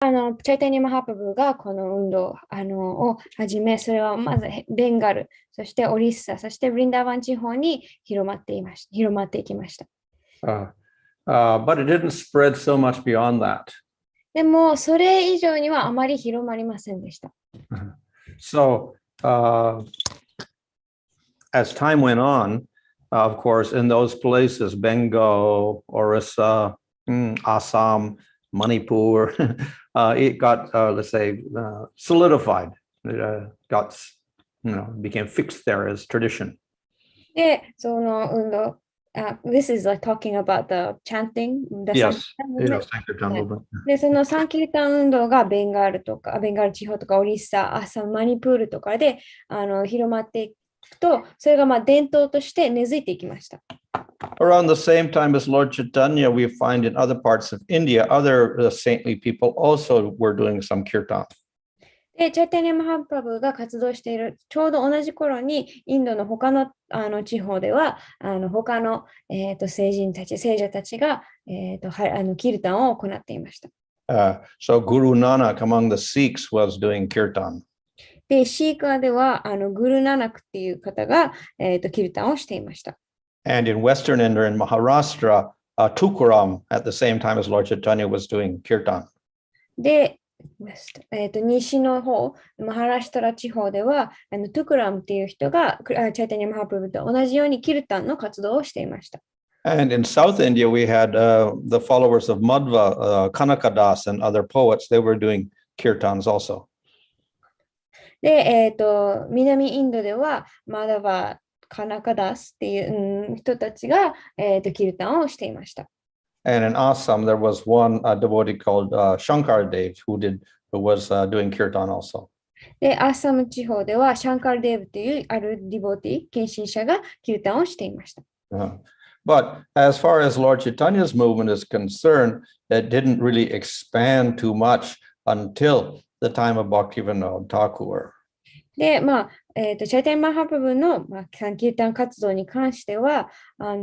チャイタニア・マハプブがこの運動を始め、それはまずベンガル、そしてオリッサ、そしてブリンダーバン地方に広まっていきました。But it didn't spread so much beyond that. でも、それ以上にはあまり広まりませんでした。So, as time went on, of course, in those places, Bengal, Orissa, Assam, Manipur, it got, let's say, solidified. It became fixed there as tradition. で、その運動、this is like talking about the chanting, the Yes, Sankirtan movement. movement. で、そのサンキルタン運動がベンガール地方とかオリッサ、アッサム、マニプールとかで広まっていくと、それが伝統として根付いていきました。Around the same time as Lord Chaitanya, we find in other parts of India, other saintly people also were doing some kirtan. で、チャイタニア・マハプラブが活動しているちょうど同じ頃にインドの他の、地方では他の、聖者たちが、キルタンを行っていました。So Guru Nanak among the Sikhs was doing kirtan. で、シーカーではグルナナクっていう方が、キルタンをしていました。And in Western India and Maharashtra, Tukaram at the same time as Lord Chaitanya was doing kirtan. で、西の方、マハラシュトラ地方では、トゥクラムっていう人がチャイタニア・マハプラブと同じようにキルタンの活動をしていました。And in South India, we had the followers of Madhva, Kanakadas, and other poets. They were doing kirtans also. で、南インドでは、マダバ、カナカダスっていう人たちが、キルタンをしていました。And in Assam, there was one devotee called Shankar Dev who was doing kirtan also. で、アッサム地方では、シャンカルデーブというあるディボティ、献身者がキルタンをしていました。But as far as Lord Chaitanya's movement is concerned, it didn't really expand too much until the time of Bhaktivinoda Thakur. で、チャイタニア・マハプラブの、サンキルタン活動に関しては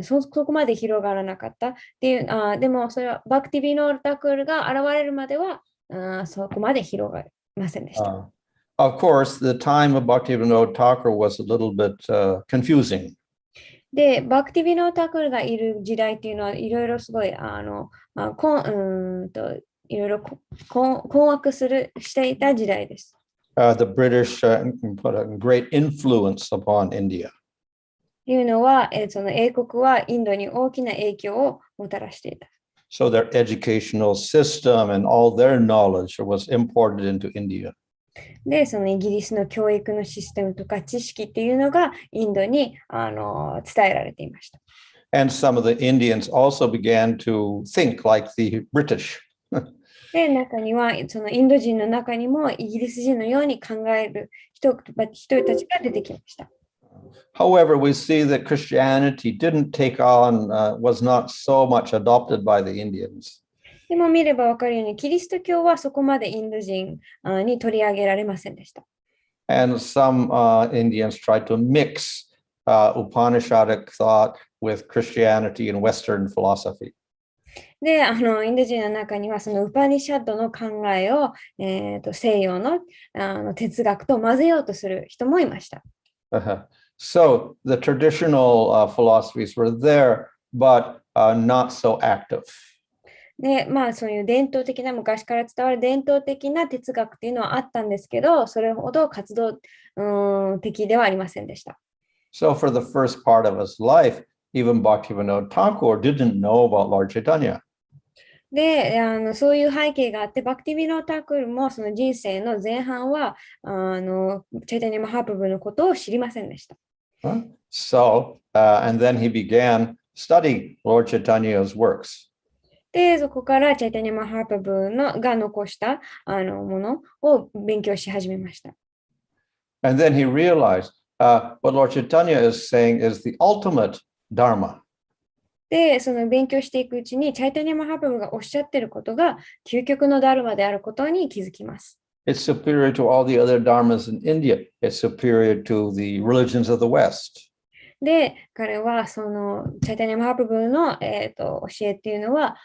そこまで広がらなかったっていう、でもそれはバクティビノール・タクルが現れるまではそこまで広がりませんでした。Of course, the time of Bhaktivinoda Thakur was a little bit confusing. で、バクティビノータクルがいる時代っていうのはいろいろすごいいろいろ困惑していた時代です。The British put a great influence upon India. いうのは、その英国はインドに大きな影響をもたらしていた。So their educational system and all their knowledge was imported into India. で、そのイギリスの教育のシステムとか知識っていうのがインドに伝えられていました。And some of the Indians also began to think like the British. で、中には、そのインド人の中にもイギリス人のように考える人たちが出てきました。However, we see that Christianity didn't take on, was not so much adopted by the Indians. でも見ればわかるように、キリスト教はそこまでインド人に取り上げられませんでした。And some Indians tried to mix Upanishadic thought with Christianity and Western philosophy. で、インド人の中にはそのウパニシャッドの考えを、西洋の、哲学と混ぜようとする人もいました。So the traditional philosophies were there, but not so active. で、そういう伝統的な、昔から伝わる伝統的な哲学っていうのはあったんですけど、それほど活動的ではありませんでした。So for the first part of his life, even Bhaktivinoda Thakur didn't know about Lord Chaitanya. で、そういう背景があって、バクティビノータクルもその人生の前半はチャイタニア・マハプラブのことを知りませんでした。So, and then he began studying Lord Chaitanya's works. で、そこからチャイタニア・マハプラブが残したものを勉強し始めました。And then he realized what Lord Chaitanya is saying is the ultimate dharma. で、その勉強していくうちに、チャイタニア・マハプラブがおっしゃっていることが究極のダルマであることに気づきます。It's superior to all the other dharmas in India. It's superior to the religions of the West. で、彼はそのチャイタニア・マハプラブの、教えっていうのは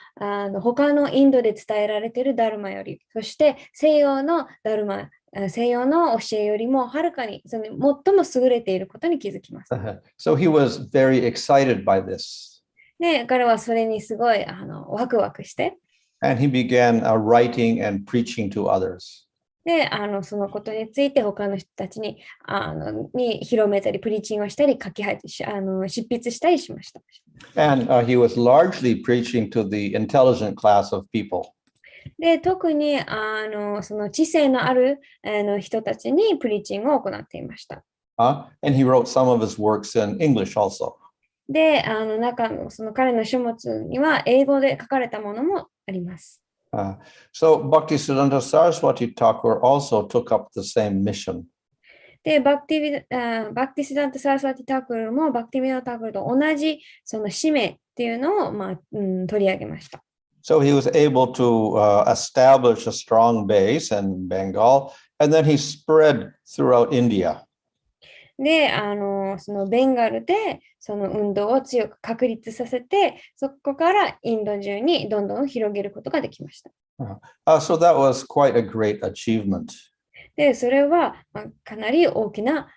他のインドで伝えられているダルマより、そして西洋のダルマ、西洋の教えよりもはるかにその最も優れていることに気づきます。So he was very excited by this. で、彼はそれにすごいワクワクして、And he began writing and preaching to others. で、そのことについて他の人たちに広めたり、プリーチングをしたり、執筆したりしました。And he was largely preaching to the intelligent class of people. で、特にその知性のある人たちにプリーチングを行っていました。And he wrote some of his works in English also. で、中のその彼の書物には英語で書かれたものもあります。So Bhaktisiddhanta Saraswati Thakur also took up the same mission. で、バクティシダンタ・サラスワティ・タクルもバクティビノタクルと同じその使命っていうのを、取り上げました。So he was able to establish a strong base in Bengal, and then he spread throughout India. で、そのベンガルでその運動を強く確立させて、そこからインド中にどんどん広げることができました。So that was quite a great achievement. で、それは、かなり大きな、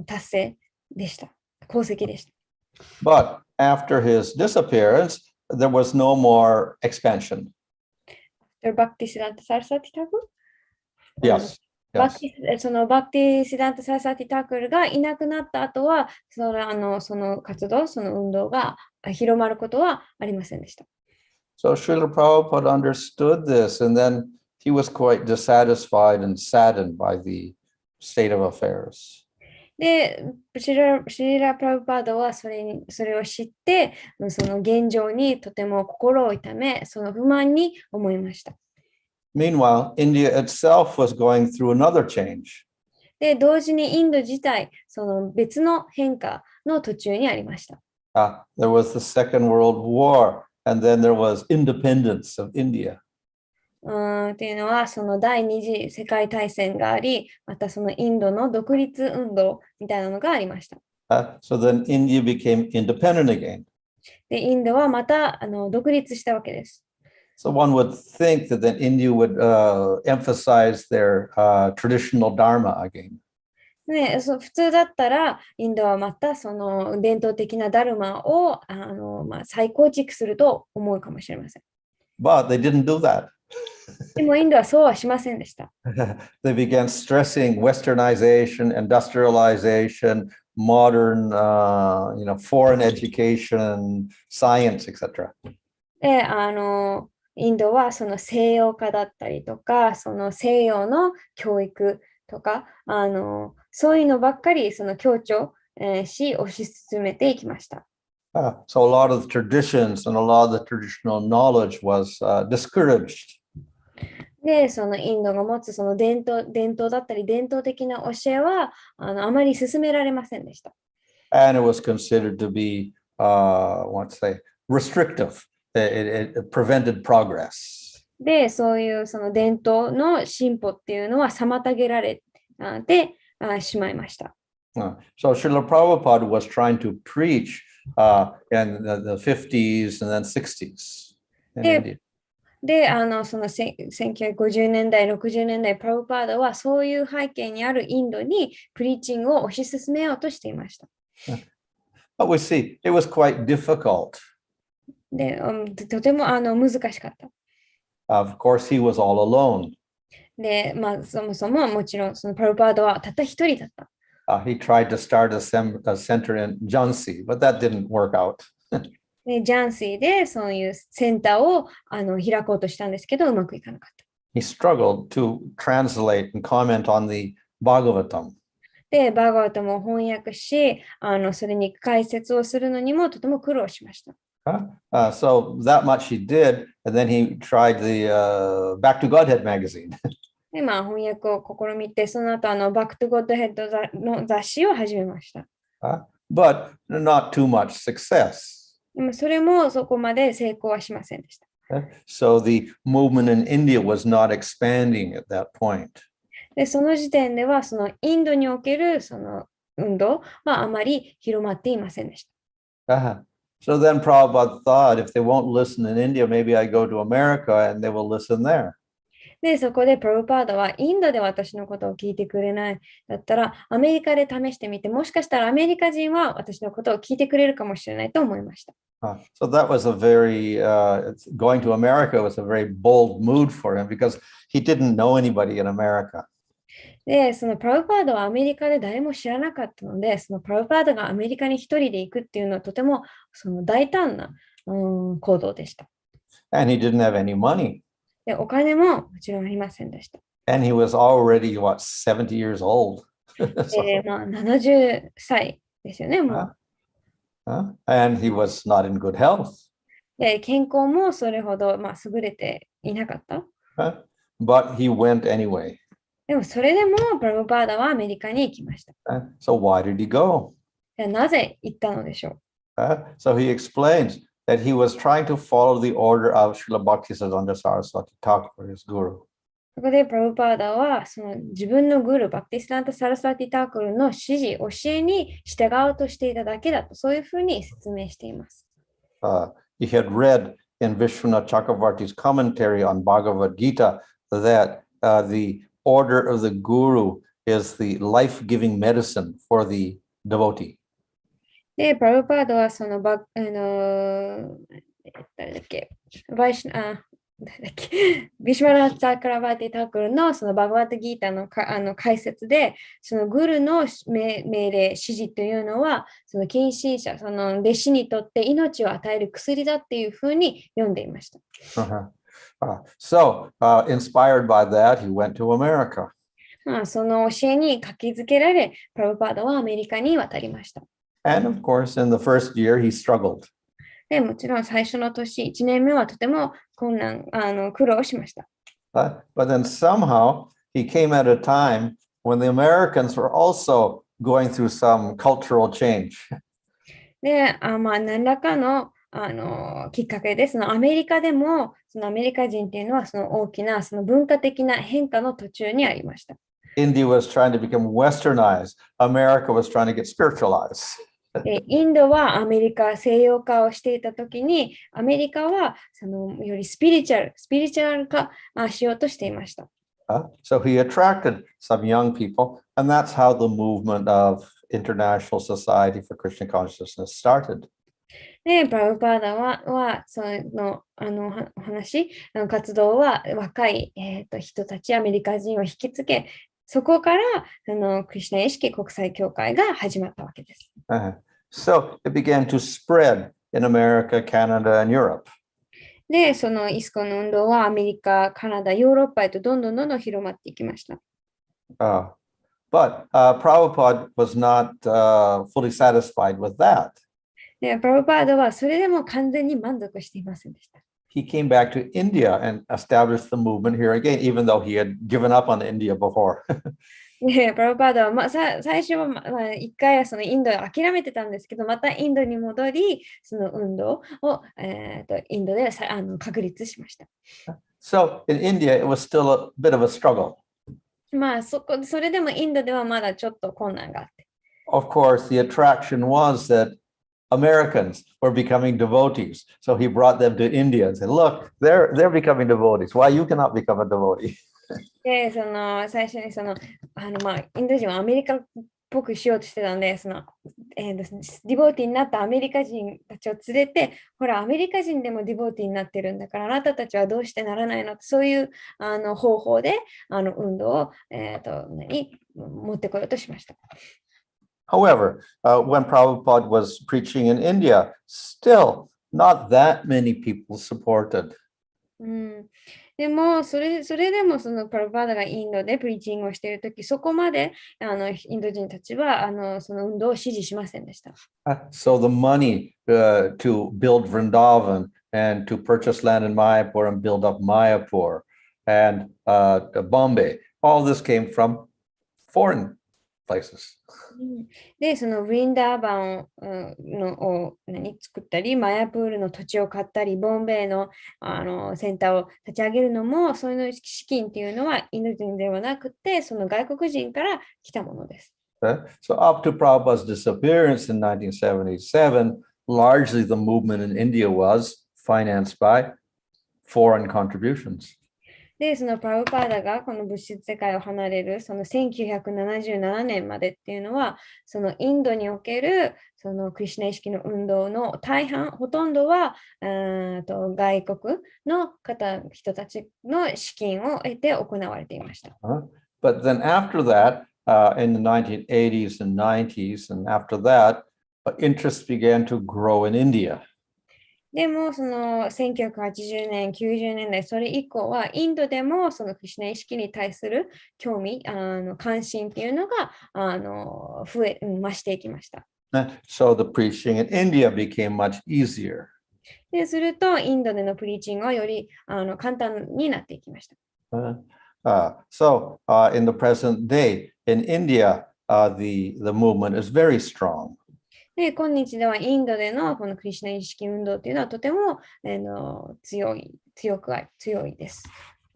達成でした。功績でした。But after his disappearance, there was no more expansion. バクティシダンタ・サラスワティ・タクル Yes. そのバクティシダンタ・サラスワティ・タクルがいなくなった後は、その活動、その運動が広まることはありませんでした。So Srila Prabhupada understood this, and then he was quite dissatisfied and saddened by the state of affairs. で、シリラ・プラブパードはそれを知って、その現状にとても心を痛め、その不満に思いました。Meanwhile, India itself was going through another change. で、同時にインド自体、その別の変化の途中にありました。There was the Second World War, and then there was independence of India. っていうのは、その第二次世界大戦があり、またそのインドの独立運動みたいなのがありました。So then India became independent again. で、インドはまた独立したわけです。So one would think that then India would emphasize their traditional dharma again. ね、普通だったら、インドはまたその伝統的なダルマを再構築すると思うかもしれません。But they didn't do that. でもインドはそうはしませんでした。They began stressing westernization, industrialization, modern, foreign education, science, etc. で、インドはその西洋化だったりとか、その西洋の教育とか、そういうのばっかりその強調、し、推し進めていきました。So a lot of the traditions and a lot of the traditional knowledge was discouraged. で、そのインドが持つその伝統だったり伝統的な教えはあまり進められませんでした。And it was considered to be, let's say, restrictive. It prevented progress. で、そういうその伝統の進歩っていうのは妨げられてしまいました。So Srila Prabhupada was trying to preach in the 50s and then 60s in India. で、その1950年代、60年代、プラブパーダはそういう背景にあるインドにプリーチングを推し進めようとしていました。But we see, it was quite difficult. で、とても難しかった。Of course, he was all alone. で、そもそももちろんそのプラブパーダはたった一人だった。He tried to start a center in Jhansi, but that didn't work out. で、ジャンシーでそういうセンターを開こうとしたんですけど、うまくいかなかった。He struggled to translate and comment on the Bhagavatam. で、バーガータも翻訳し、それに解説をするのにもとても苦労しました。So that much he did, and then he tried the Back to Godhead magazine. で、翻訳を試みて、その後、バックトゥゴッドヘッドの雑誌を始めました。But not too much success. でもそれもそこまで成功はしませんでした。So the movement in India was not expanding at that point. で、その時点では、そのインドにおけるその運動はあまり広まっていませんでした。Uh-huh. So then Prabhupada thought, if they won't listen in India, maybe I go to America and they will listen there. で、そこでプラブパーダはインドで私のことを聞いてくれないだったらアメリカで試してみて、もしかしたらアメリカ人は私のことを聞いてくれるかもしれないと思いました。So that was a very, going to America was a very bold move for him because he didn't know anybody in America. で、そのプラブパーダはアメリカで誰も知らなかったので、そのプラブパーダがアメリカに一人で行くっていうのはとてもその大胆な、行動でした。And he didn't have any money. で、お金ももちろんありませんでした。And he was already, what, 70 years old. まあ、70歳ですよね、もう。And he was not in good health. で、健康もそれほど、まあ、優れていなかった。But he went anyway. でも、それでもプラブパーダはアメリカに行きました。So why did he go? なぜ行ったのでしょう。So he explains that he was trying to follow the order of Srila Bhaktisiddhanta Saraswati Thakur, his guru. そこでプラブパーダはその自分のグル、バクティスダンタ・サラスワティ・タークルの指示、教えに従おうとしていただけだと、そういうふうに説明しています。He had read in Vishwanath Chakravarti's commentary on Bhagavad Gita that the order of the guru is the life-giving medicine for the devotee. で、プラブパーダはその誰だっけ、ビシュマラ・チャクラバーティ・タークルのそのバグワッドギータの解説で、そのグルの命令、指示というのは、その近親者、その弟子にとって命を与える薬だっていうふうに読んでいました。So, inspired by that, he went to America. その教えに書きづけられ、プラブパーダはアメリカに渡りました。And of course, in the first year, he struggled. でもちろん最初の年、1年目はとても苦労しました。But then somehow he came at a time when the Americans were also going through some cultural change. で、まあ、何らかの、きっかけで、そのアメリカでも、そのアメリカ人っていうのは、その大きなその文化的な変化の途中にありました。India was trying to become westernized. America was trying to get spiritualized. でインドはアメリカ西洋化をしていたときに、アメリカはそのよりスピリチュアル化しようとしていました。So he attracted some young people, and that's how the movement of International Society for Krishna Consciousness started. で、プラブパーダはその活動は若い、人たち、アメリカ人を引きつけ、そこからクリシュナ意識国際協会が始まったわけです。So it began to spread in America, Canada, and Europe. で、そのイスコンの運動はアメリカ、カナダ、ヨーロッパへとどんどん広まっていきました。But Prabhupada was not fully satisfied with that. で、プラブパーダはそれでも完全に満足していませんでした。He came back to India and established the movement here again, even though he had given up on India before. で、プラブパーダは、最初は、一回はそのインドを諦めてたんですけど、またインドに戻り、その運動を、インドで確立しました。So in India, it was still a bit of a struggle. まあ、それでもインドではまだちょっと困難があって。Of course, the attraction was that Americans were becoming devotees. So he brought them to India and said, look, they're becoming devotees. Why you cannot become a devotee? で、最初にインド人はアメリカっぽくしようとしてたので、ディボーティーになったアメリカ人たちを連れて、ほら、アメリカ人でもディボーティーになってるんだから、あなたたちはどうしてならないの？そういう方法で運動を、持ってこようとしました。However, when Prabhupada was preaching in India, still not that many people supported. でもそれでもそのプラブパーダがインドでプリーチングをしているとき、そこまでインド人たちはその運動を支持しませんでした。So the money to build Vrindavan and to purchase land in Mayapur and build up Mayapur and Bombay, all this came from foreign places. で、そのウィンダーバンを作ったり、マヤプールの土地を買ったり、ボンベイの、センターを立ち上げるのも、そういう資金っていうのはインド人ではなくて、その外国人から来たものです。So up to Prabhupada's disappearance in 1977, largely the movement in India was financed by foreign contributions. で、そのプラブパーダがこの物質世界を離れるその1977年までっていうのは、そのインドにおけるそのクリシュナ意識の運動の大半、ほとんどは外国の人たちの資金を得て行われていました。But then after that, in the 1980s and 90s, and after that, interest began to grow in India. でも、その1980年、90年代、それ以降は、インドでもそのクリシュナ意識に対する興味、関心っていうのが増していきました。So the preaching in India became much easier. ですると、インドでのプリーチングはより簡単になっていきました。So in the present day, in India, the movement is very strong. で、今日ではインドでのこのクリシュナ意識運動っていうのはとても強いです。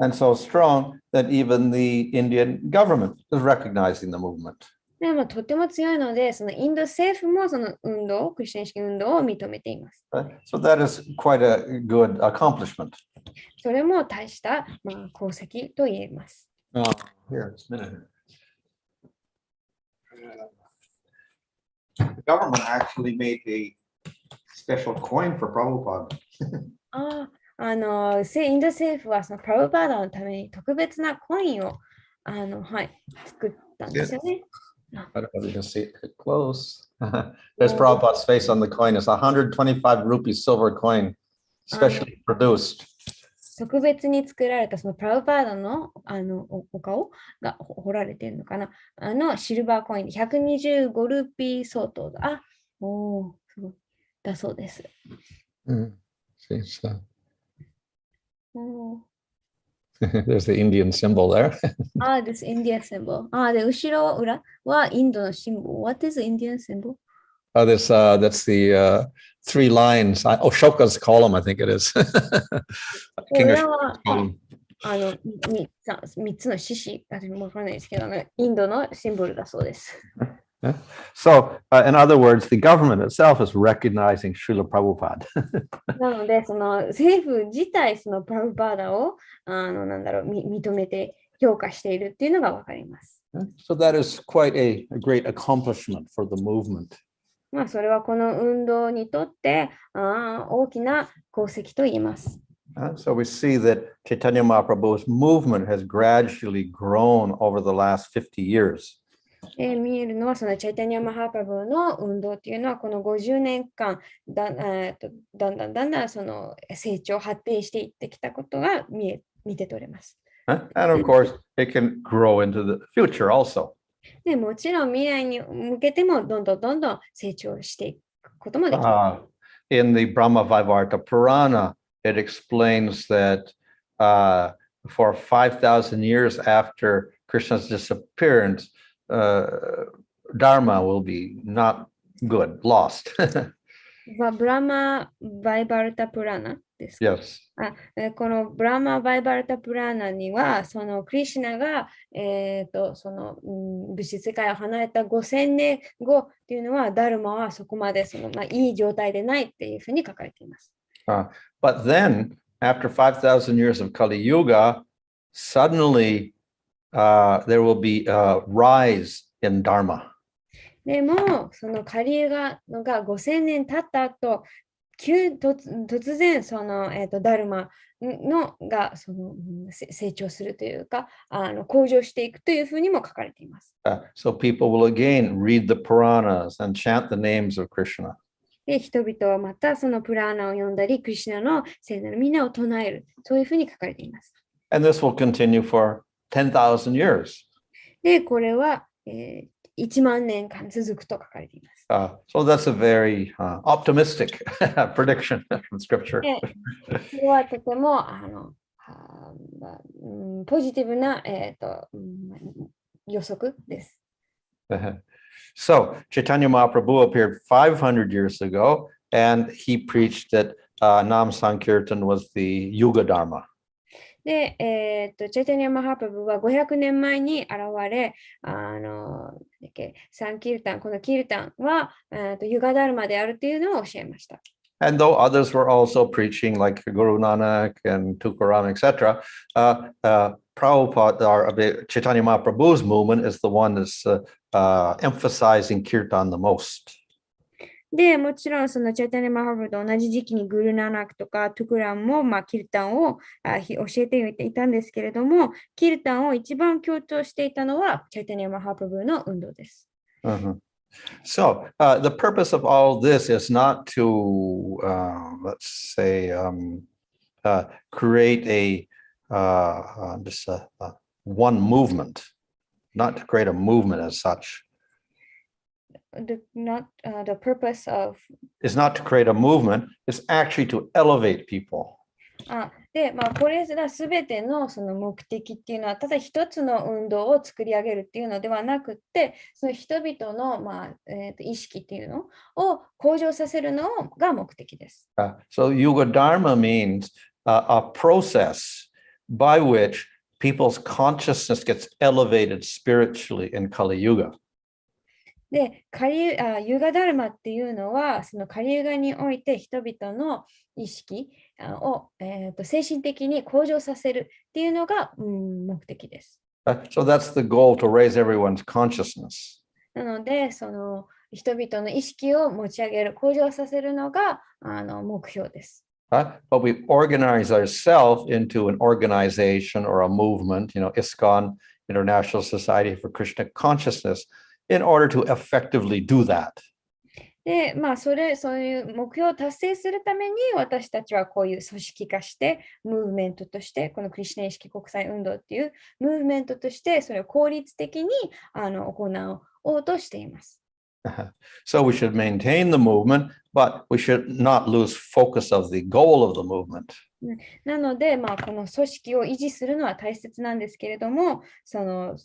And so strong that even the Indian government is recognizing the movement. でもとても強いので、そのインド政府もその運動、クリシュナ意識運動を認めています。So that is quite a good accomplishment. それも大した、功績と言えます。Here, just a minute. The government actually made a special coin for Prabhupada. インド政府はそのプラブパーダのために特別なコインを作ったんですよね。I don't know if you can see it close. There's Prabhupada's face on the coin. It's a 125 rupee silver coin, specially produced. 特別に作られたそのプラブパーダのお顔が彫られているのかな。シルバーコインで125ルピー相当だ。だそうです。There's the Indian symbol there. This Indian symbol. で、後ろ裏はインドのシンボル。What is the Indian symbol? That's the 3 lines. Ashoka's column, I think it is. King Ashoka's column. 3つの獅子、私もわからないですけど、インドのシンボルだそうです。So, in other words, the government itself is recognizing Srila Prabhupada. なので、その政府自体、そのプラブパーダを認めて評価しているっていうのがわかります。So that is quite a great accomplishment for the movement. それはこの運動にとって大きな功績と言えます。So we see that Chaitanya Mahaprabhu's movement has gradually grown over the last 50 years. 見えるのはそのチャイタニア・マハプラブの運動っていうのはこの50年間だんだんその成長発展していってきたことが見て取れます。And of course, it can grow into the future also. でもちろん未来に向けてもどんどん成長していくこともできます。In the Brahma Vaivarta Purana, it explains that for 5,000 years after Krishna's disappearance, Dharma will be not good, lost. ブラマ・バイバルタ・プラナですか？ Yes. このブラマ・バイバルタ・プラナには、そのクリシュナが、その物質世界を離れた5000年後っていうのは、ダルマはそこまでいい状態でないっていうふうに書かれています。But then, after 5,000 years of Kali Yuga, suddenly there will be a rise in Dharma. でも、そのカリユガが5000年経った後、突然その、ダルマが成長するというか、向上していくというふうにも書かれています。So people will again read the Puranas and chant the names of Krishna. で、人々はまたそのプラーナを読んだり、クリシュナの聖なる皆を唱える、そういうふうに書かれています。And this will continue for 10,000 years. で、これは、1万年間続くと書かれています。So that's a very optimistic prediction from scripture. それはとてもポジティブな、予測です。So Chaitanya Mahaprabhu appeared 500 years ago, and he preached that Nam Sankirtan was the Yuga Dharma. で、チャイタニア・マハプラブは500年前に現れ、サンキルタン、このキルタンは、ユガダルマであるというのを教えました。And though others were also preaching, like Guru Nanak and Tukaram, etc., Prabhupada, or Chaitanya Mahaprabhu's movement, is the one that's emphasizing kirtan the most. で、もちろんそのチャイタニア・マハプルと同じ時期にグルナナクとかトゥクランも、キルタンを教えていたんですけれども、キルタンを一番強調していたのはチャイタニア・マハプルの運動です。So the purpose of all this is not to, let's say, create just one movement, not to create a movement as such. The purpose of is not to create a movement, it's actually to elevate people. で、これらすべてのその目的っていうのは、ただ一つの運動を作り上げるっていうのではなくて、その人々の、意識っていうのを向上させるのが目的です。So Yuga Dharma means a process by which people's consciousness gets elevated spiritually in Kali Yuga. で、ユガダルマっていうのは、そのカリユガにおいて人々の意識を、精神的に向上させるっていうのが、目的です。So that's the goal, to raise everyone's consciousness. なので、その人々の意識を持ち上げる、向上させるのが目標です。But we organize ourselves into an organization or a movement, ISKCON, International Society for Krishna Consciousness, in order to effectively do that. で、そういう目標を達成するために私たちはこういう組織化して、ムーブメントとして、このクリシュナ意識国際運動っていうムーブメントとして、それを効率的に行おうとしています。So we should maintain the movement, but we should not lose focus of the goal of the movement. なので、この組織を維持するのは大切なんですけれども、その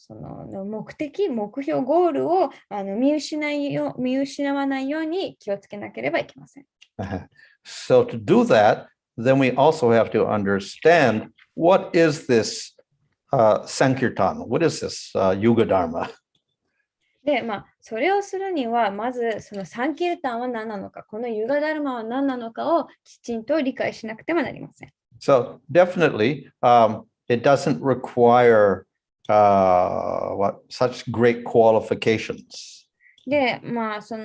目的、目標、ゴールを見失わないように気をつけなければいけません。So to do that, then we also have to understand, what is this Sankirtan? What is this Yuga Dharma? で、それをするには、まずそのサンキルタンは何なのか、このユガダルマは何なのかをきちんと理解しなくてはなりません。So definitely, it doesn't require such great qualifications. で、まず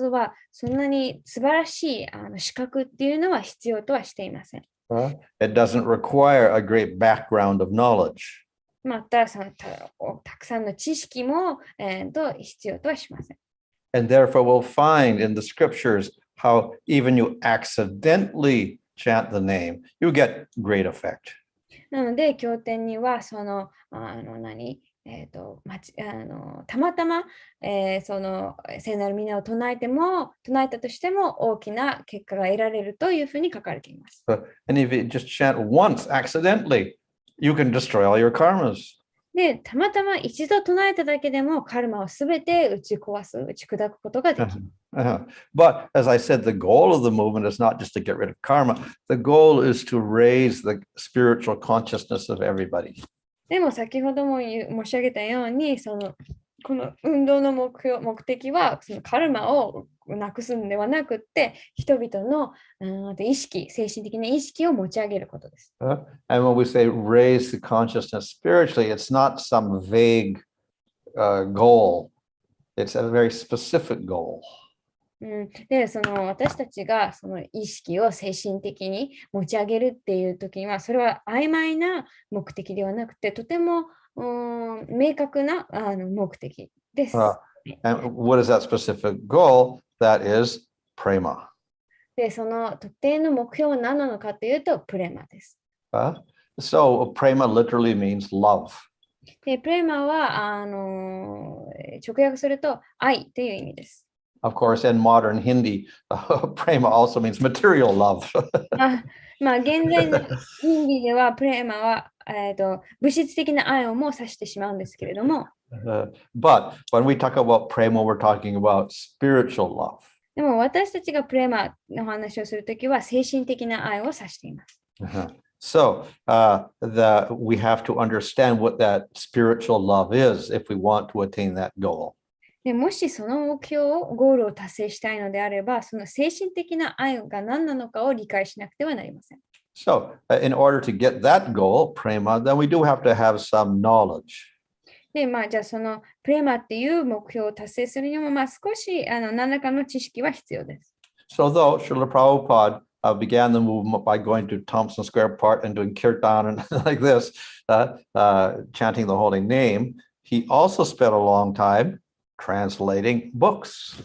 はそんなに素晴らしい資格っていうのは必要とはしていません。It doesn't require a great background of knowledge. またたくさんの知識も、必要とはしません。And therefore we'll find in the scriptures how even you accidentally chant the name, you get great effect. なので、経典にはたまたま、その聖なる皆を唱えたとしても大きな結果が得られるというふうに書かれています。And if you just chant once accidentally, you can destroy all your karmas. で、たまたま一度唱えただけでもカルマをすべて打ち砕くことができる。But as I said, the goal of the movement is not just to get rid of karma. The goal is to raise the spiritual consciousness of everybody. でも先ほども申し上げたように、この運動の目的はそのカルマをなくすのではなくて、人々の意識、精神的な意識を持ち上げることです。And when we say raise the consciousness spiritually, it's not some vague goal. It's a very specific goal. で、私たちがその意識を精神的に持ち上げるっていう時には、それは曖昧な目的ではなくて、とても明確な目的です。And what is that specific goal? That is prema. で、その特定の目標は何なのかというと、プレマです。So prema literally means love. で、プレマは直訳すると愛という意味です。Of course, in modern Hindi, prema also means material love. 現在のヒンディーではプレマは物質的な愛をも指してしまうんですけれども。But when we talk about prema, we're talking about spiritual love. でも私たちがプレマの話をするときは精神的な愛を指しています。So we have to understand what that spiritual love is if we want to attain that goal. でもしその目標を、ゴールを達成したいのであれば、その精神的な愛が何なのかを理解しなくてはなりません。So, in order to get that goal, prema, then we do have to have some knowledge. で、じゃあそのプレマっていう目標を達成するにも、少し何らかの知識は必要です。So, though Srila Prabhupada began the movement by going to Thompson Square Park and doing kirtan and like this, chanting the holy name, he also spent a long time translating books.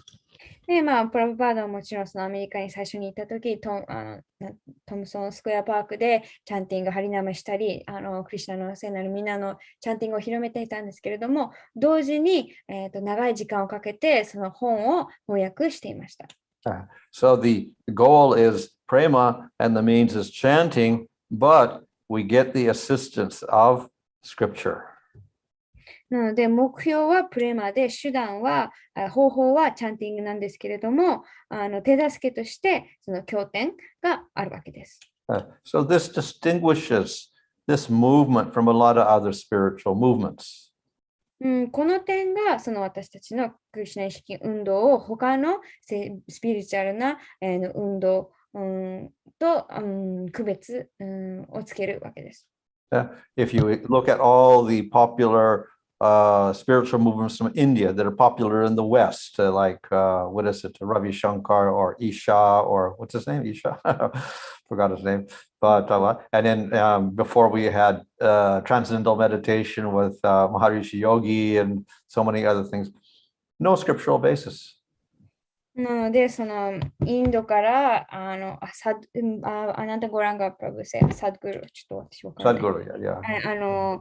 で、プラブパードはもちろんそのアメリカに最初に行ったとき、トムソンスクエアパークでチャンティング、ハリナムしたり、クリシュナの聖なるみんなのチャンティングを広めていたんですけれども、同時に、長い時間をかけてその本を翻訳していました。So the goal is prema and the means is chanting, but we get the assistance of scripture. なので、目標はプレマで、方法はチャンティングなんですけれども、手助けとしてその経典があるわけです。So this distinguishes this movement from a lot of other spiritual movements. この点がその私たちのクリシュナ意識運動を他のスピリチュアルな運動と区別をつけるわけです。If you look at all the popular spiritual movements from India that are popular in the West, like what is it, Ravi Shankar or Isha or what's his name? Isha, forgot his name. But and then before we had transcendental meditation with Maharishi Yogi and so many other things, no scriptural basis. なので、そのインドからあなたご覧がプラブセサドグル、ちょっと私わからない。Sadhguru, yeah.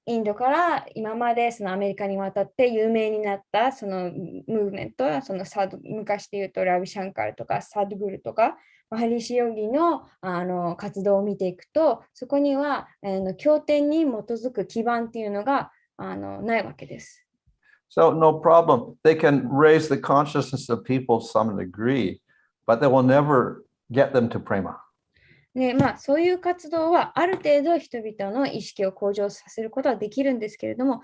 インドから今までそのアメリカに渡って有名になったそのムーブメント、その昔で言うとラビシャンカルとかサドグルとか、マハリシヨギの、活動を見ていくと、そこには経典に基づく基盤っていうのがないわけです。So no problem. They can raise the consciousness of people to some degree, but they will never get them to prema. ね、そういう活動はある程度人々の意識を向上させることはできるんですけれども、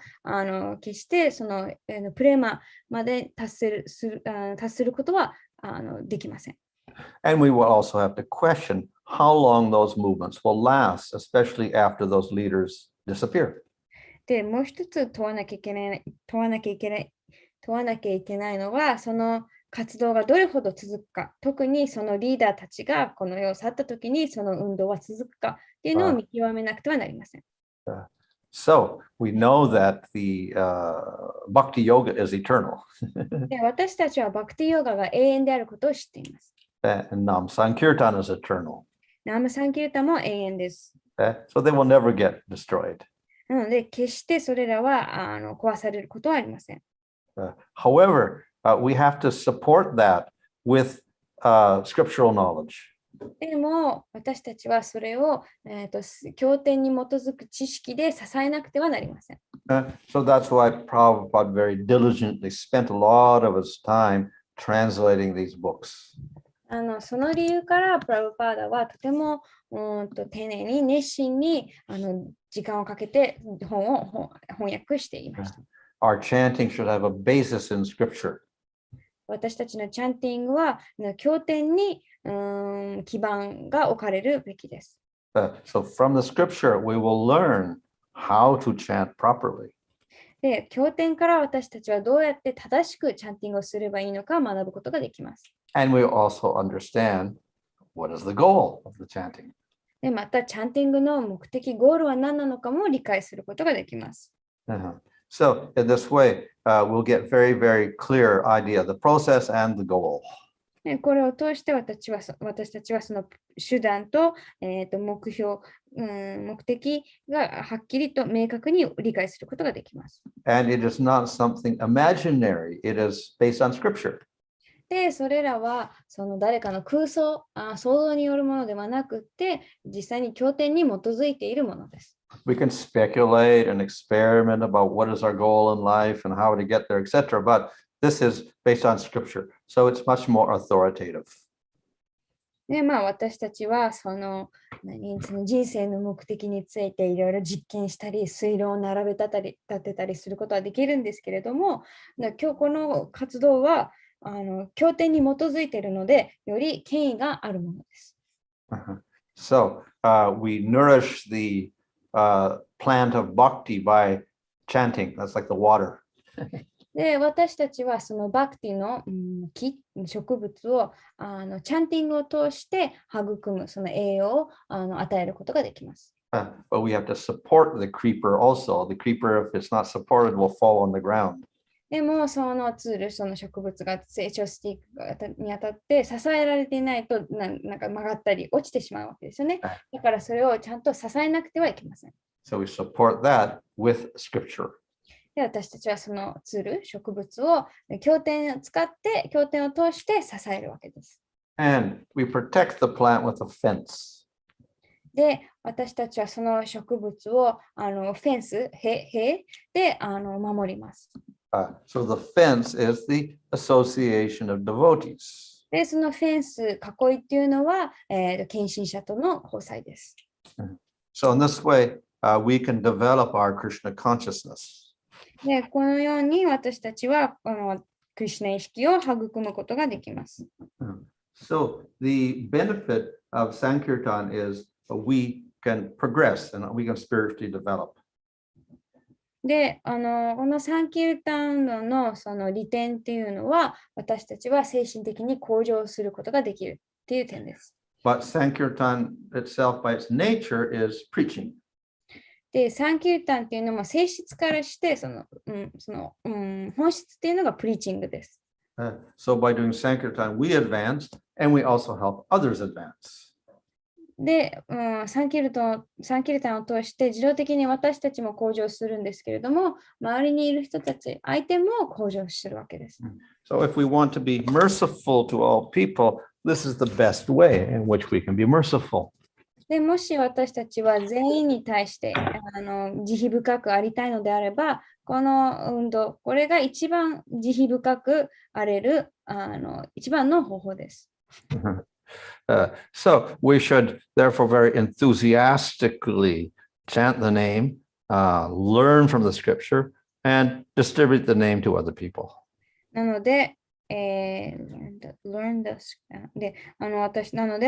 決してそのプレマまで達することはできません。And we will also have to question how long those movements will last, especially after those leaders disappear. で、もう一つ問わなきゃいけないのは、その活動がどれほど続くか、特にそのリーダーたちがこの世を去ったときにその運動は続くかっていうのを見極めなくてはなりません。So we know that the bhakti yoga is eternal. で、私たちはバクティヨガが永遠であることを知っています。And Nam Sankirtan is eternal. ナムサンキルタも永遠です。So they will never get destroyed. なので、決してそれらは壊されることはありません。However, we have to support that with scriptural knowledge. でも、私たちはそれを、経典に基づく知識で支えなくてはなりません。So that's why Prabhupada very diligently spent a lot of his time translating these books. その理由から、プラブパーダはとても丁寧に熱心に時間をかけて本を翻訳していました。Our chanting should have a basis in scripture. 私たちのチャンティングは経典に基盤が置かれるべきです。So from the scripture, we will learn how to chant properly. で、経典から私たちはどうやって正しくチャンティングをすればいいのか学ぶことができます。And we will also understand what is the goal of the chanting. で、また、チャンティングの目的、ゴールは何なのかも理解することができます。So in this way, we'll get very, very clear idea of the process and the goal. これを通して私たちはその手段と、目標、目的がはっきりと明確に理解することができます。And it is not something imaginary. It is based on scripture. で、それらはその誰かの空想、想像によるものではなくて、実際に経典に基づいているものです。We can speculate and experiment about what is our goal in life and how to get there, etc. But this is based on scripture, so it's much more authoritative. で、まあ私たちはその人生の目的についていろいろ実験したり、推論を並べ立てたりすることはできるんですけれども、今日この活動は経典に基づいているので、より権威があるものです。So we nourish the plant of bhakti by chanting. That's like the water. で、私たちはそのバクティの、植物をチャンティングを通して育む、その栄養を与えることができます。But we have to support the creeper also. The creeper, if it's not supported, will fall on the ground. でも、そのツール、その植物が成長していくにあたって支えられていないとなんか曲がったり落ちてしまうわけですよね。だからそれをちゃんと支えなくてはいけません。So we support that with scripture. で、私たちはそのツール、植物を経典を使って、経典を通して支えるわけです。And we protect the plant with a fence. で、私たちはその植物をフェンス、塀で守ります。So the fence is the association of devotees. で、そのフェンス、囲いっていうのは、献身者との交際です。So in this way, we can develop our Krishna consciousness. で、このように私たちはクリシュナ意識を育むことができます。So the benefit of Sankirtan is we can progress and we can spiritually develop. で、このサンキルタンのその利点っていうのは、私たちは精神的に向上することができるっていう点です。But Sankirtan itself, by its nature, is preaching. で、サンキルタンっていうのも性質からして本質っていうのがプリーチングです。So by doing Sankirtan, we advance and we also help others advance. で、サンキルタンを通して自動的に私たちも向上するんですけれども、周りにいる人たち、相手も向上するわけです。So if we want to be merciful to all people, this is the best way in which we can be merciful. でもし私たちは全員に対して慈悲深くありたいのであれば、この運動、これが一番慈悲深くあれる一番の方法です。So we should therefore very enthusiastically chant the name, learn from the scripture, and distribute the name to other people. なので、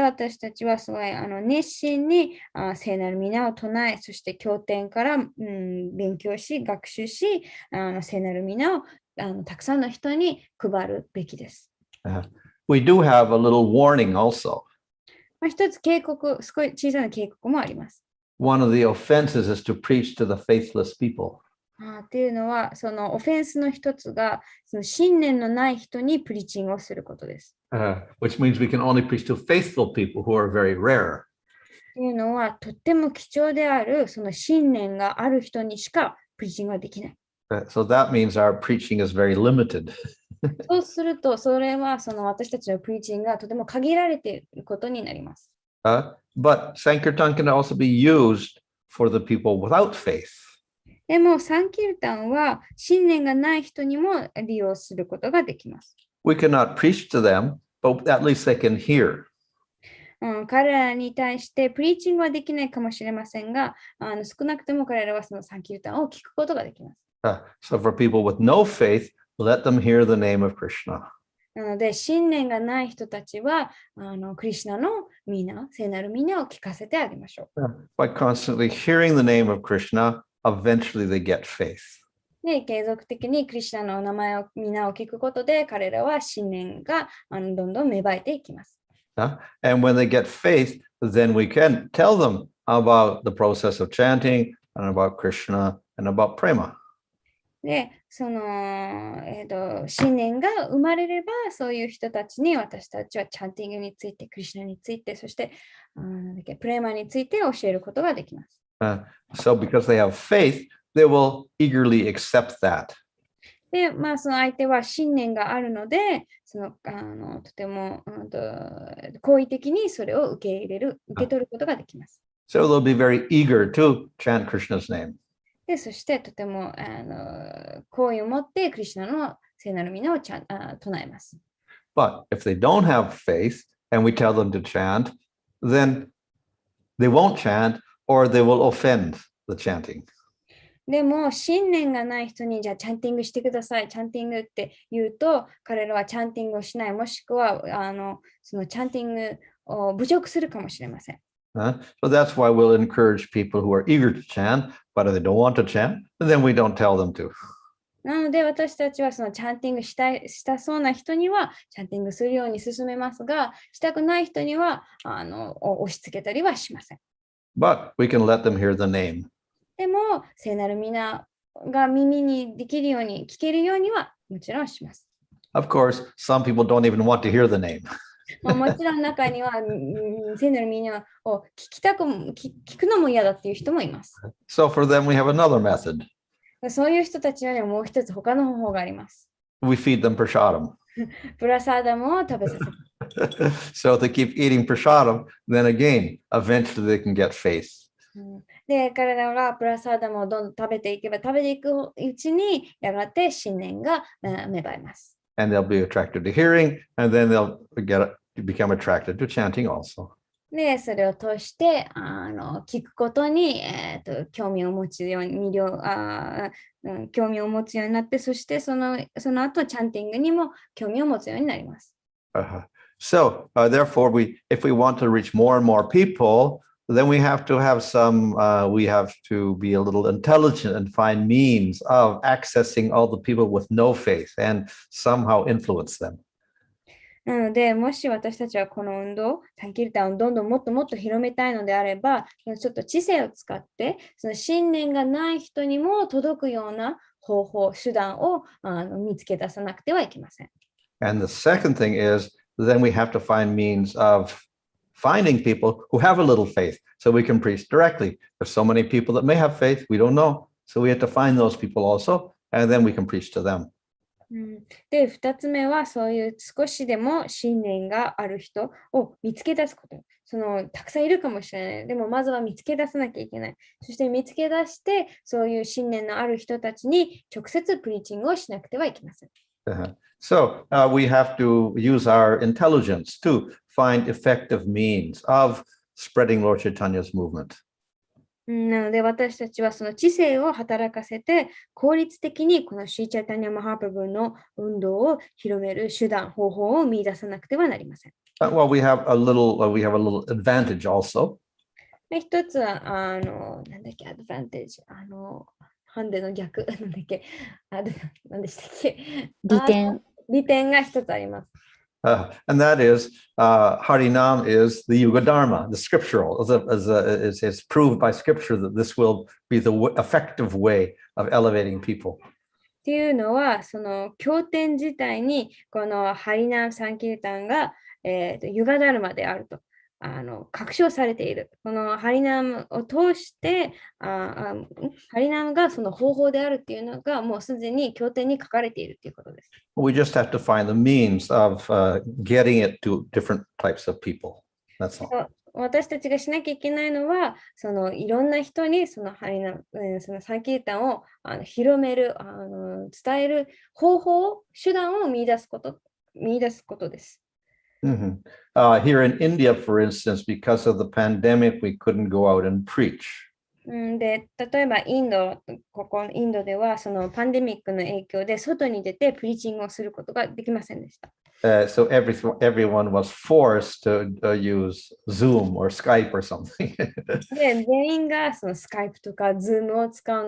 私たちはすごい熱心に聖なる皆を唱え、そして経典から、勉強し、学習し、聖なる皆をたくさんの人に配るべきです。We do have a little warning also. 一つ警告、少し小さな警告もあります。One of the offenses is to preach to the faithless people. っていうのは、そのオフェンスの一つが、その信念のない人にプリチングをすることです。Which means we can only preach to faithful people who are very rare. っていうのは、とっても貴重である、その信念がある人にしかプリチングはできない。So that means our preaching is very limited. そうすると、それはその私たちのプリチングがとても限られていることになります。But Sankirtan can also be used for the people without faith. でも、サンキルタンは信念がない人にも利用することができます。We cannot preach to them, but at least they can hear. 彼らに対してプリーチングはできないかもしれませんが、少なくとも彼らはそのサンキルタンを聞くことができます。So for people with no faith, let them hear the name of Krishna. なので、信念がない人たちは、クリシュナの皆、聖なる皆を聞かせてあげましょう。By constantly hearing the name of Krishna, eventually they get faith. で、継続的にクリシュナの名前を皆を聞くことで、彼らは信念がどんどん芽生えていきます。And when they get faith, then we can tell them about the process of chanting and about Krishna and about prema. で、その、信念が生まれれば、そういう人たちに私たちはチャンティングについて、クリシュナについて、そしてプレーマについて教えることができます。So because they have faith, they will eagerly accept that. で、その相手は信念があるので、とても好意的にそれを受け取ることができます。So they'll be very eager to chant Krishna's name. で、そしてとても好意を持ってクリシュナの聖なる皆を唱えます。But if they don't have faith, and we tell them to chant, then they won't chant or they will offend the chanting. でも、信念がない人に、じゃあチャンティングしてください、チャンティングって言うと、彼らはチャンティングをしない、もしくは、そのチャンティングを侮辱するかもしれません。So that's why we'll encourage people who are eager to chant, but if they don't want to chant, then we don't tell them to. なので、私たちはそのチャンティングしたそうな人には、チャンティングするように進めますが、したくない人には、押し付けたりはしません。But we can let them hear the name. でも、聖なる皆が耳にできるように、聞けるようにはもちろんします。Of course, some people don't even want to hear the name. もちろん中には、聖なる皆を聞くのも嫌だっていう人もいます。So for them, we have another method. そういう人たちにはもう一つ他の方法があります。We feed them prasadam. プラサーダムを食べさせる。So if they keep eating prasadam, then again, eventually they can get faith. で、彼らがプラサーダムをどんどん食べていけば、食べていくうちに、やがて信念が芽生えます。And they'll be attracted to hearing, and then they'll become attracted to chanting also. で、それを通して、聞くことに、興味を持つように、興味を持つようになって、そしてその後、チャンティングにも興味を持つようになります。So, therefore, if we want to reach more and more people, then we have to be a little intelligent and find means of accessing all the people with no faith and somehow influence them. なので、もし私たちはこの運動、サンキルタンをどんどんもっともっと広めたいのであれば、ちょっと知性を使って、その信念がない人にも届くような方法、手段を見つけ出さなくてはいけません。And the second thing is, then we have to find means of finding people who have a little faith so we can preach directly. There's so many people that may have faith, we don't know. So we have to find those people also, and then we can preach to them. で、2つ目はそういう少しでも信念がある人を見つけ出すこと。たくさんいるかもしれない。でもまずは見つけ出さなきゃいけない。そして見つけ出して、そういう信念のある人たちに直接プリーチングをしなくてはいけません。So we have to use our intelligence to find effective means of spreading Lord Chaitanya's movement. なので私たちはその知性を働かせて効率的にこのシーチャイタニア・マハプラブの運動を広める手段、方法を見出さなくてはなりません。Well, we have a little advantage also. で、一つは、なんだっけ、アドバンテージ、ハンデの逆、なんだっけ、なんでしたっけ、利点が一つあります。And that is, Harinam is the Yuga Dharma, the scriptural. It's proved by scripture that this will be the effective way of elevating people. っていうのは、その経典自体に、このハリナム・サンキルタンが、ユガダルマであると確証されている。このハリナムを通して、ハリナムがその方法であるっていうのが、もうすでに経典に書かれているということです。We just have to find the means of getting it to different types of people. That's all. 私たちがしなきゃいけないのは、いろんな人にそのサンキルタンを広める、伝える方法、手段を見出すことです。Mm-hmm. Here in India, for instance, because of the pandemic, we couldn't go out and preach. で、例えばここインドではそのパンデミックの影響で外に出てプリーチングをすることができませんでした。So everyone was forced to use Zoom or Skype or something. で、全員がそのスカイプとか Zoom を使う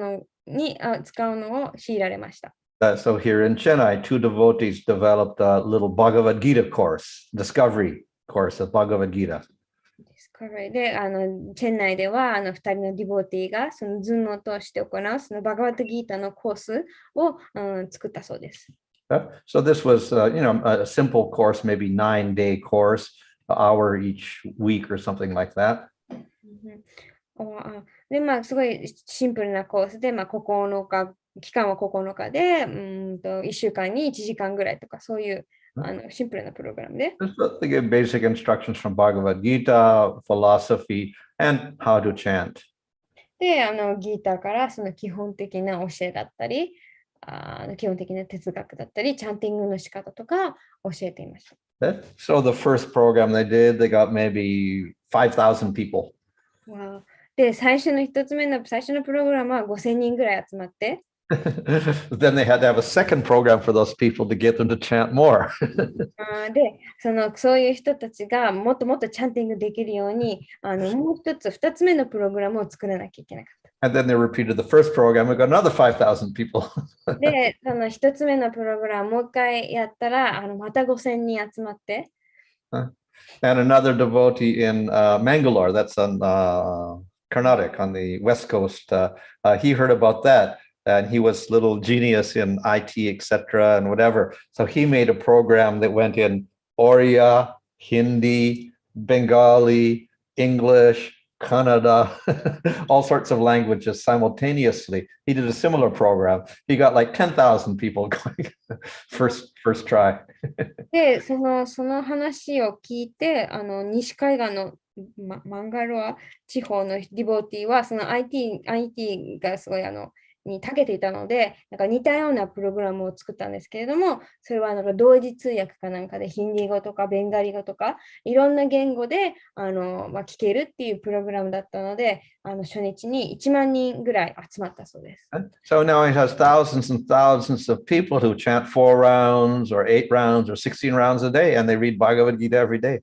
のを強いられました。So here in Chennai, two devotees developed a little Bhagavad Gita course, discovery course of Bhagavad Gita. で、チェン内では2人のディボティがその Zoom を通して行うそのバガバットギータのコースを、作ったそうです。So this was, a simple course, maybe 9-day course, an hour each week or something like that. で、すごいシンプルなコースで、9日、期間は9日で、1週間に1時間ぐらいとか、そういうシンプルなプログラムで。They give basic instructions from Bhagavad Gita, philosophy, and how to chant. で、ギーターからその基本的な教えだったり、基本的な哲学だったり、チャンティングの仕方とか教えていました。So the first program they did, they got maybe 5,000 people. わあで、最初のプログラムは5000人ぐらい集まって、Then they had to have a second program for those people to get them to chant more. で、そういう人たちがもっともっとチャンティングできるように、もう一つ、二つ目のプログラムを作らなきゃいけなかった。And then they repeated the first program. We got another 5,000 people. で、その一つ目のプログラムもう一回やったら、また5000人集まって、And another devotee in Mangalore, that's on Karnataka on the west coast. He heard about that, and he was a little genius in IT, etc., and whatever. So he made a program that went in Oriya, Hindi, Bengali, English, Kannada, all sorts of languages simultaneously. He did a similar program. He got like 10,000 people going first try. で、その話を聞いて、西海岸の、マンガロア地方のディボーティーは、その IT がすごいに長けていたので、なんか似たようなプログラムを作ったんですけれども、それはなんか同時通訳かなんかで、ヒンディー語とかベンガリ語とか、いろんな言語で聞けるっていうプログラムだったので、初日に1万人ぐらい集まったそうです。So now he has thousands and thousands of people who chant 4 rounds or 8 rounds or 16 rounds a day, and they read Bhagavad Gita every day.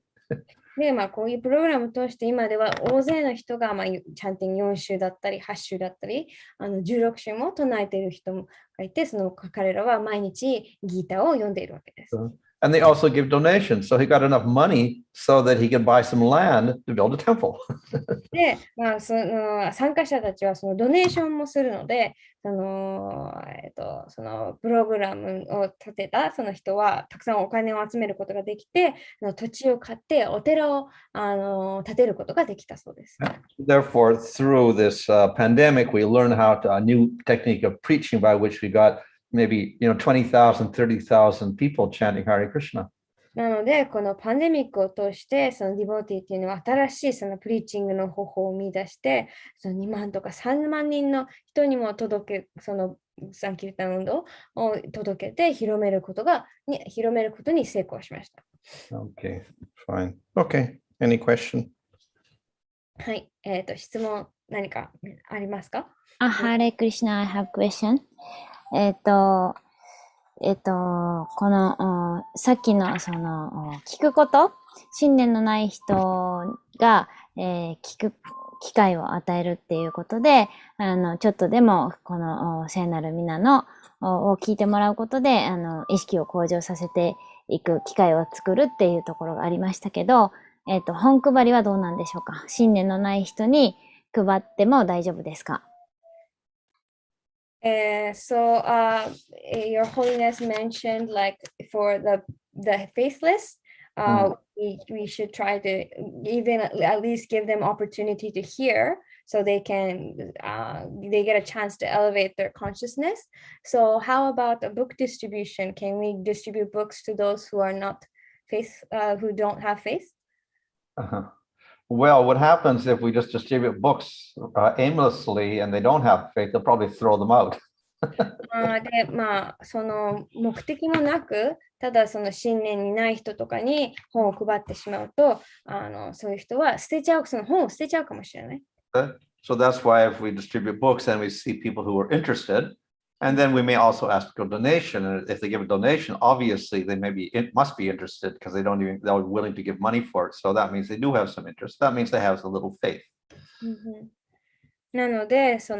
で、こういうプログラムを通して今では大勢の人が、チャンティング4週だったり、8週だったり、16週も唱えている人もがいて、彼らは毎日ギーターを読んでいるわけです。And they also give donations. So he got enough money so that he could buy some land to build a temple. で、参加者たちはそのドネーションもするので、そのプログラムを立てたその人はたくさんお金を集めることができて、土地を買ってお寺を建てることができたそうです。Therefore, through this pandemic, we learned a new technique of preaching by which we got maybe 20,000, 30,000 people chanting Hare Krishna. なので、このパンデミックを通して、そのディボーティーっていうのは新しいそのプリーチングの方法を見出して、その2万とか3万人の人にもそのサンキルタ運動を届けて広めることに成功しました。Okay, fine. Okay, any question? はい、質問何かありますか？Hare Krishna, I have question. この、さっきの、聞くこと、信念のない人が、聞く機会を与えるっていうことで、ちょっとでも、この、聖なる皆を聞いてもらうことで、意識を向上させていく機会を作るっていうところがありましたけど、本配りはどうなんでしょうか？信念のない人に配っても大丈夫ですか？Your Holiness mentioned like for the faithless, we should try to even at least give them opportunity to hear so they get a chance to elevate their consciousness. So how about a book distribution? Can we distribute books to those who are not who don't have faith? Uh-huh. Well, what happens if we just distribute books aimlessly and they don't have faith, they'll probably throw them out. で、その目的もなく、ただその信念にない人とかに本を配ってしまうと、そういう人はその本を捨てちゃうかもしれない。So that's why if we distribute books and we see people who are interested, and then we may also ask for a donation. And if they give a donation, obviously it must be interested because they're willing to give money for it. So that means they do have some interest. That means they have a little faith. なので、そう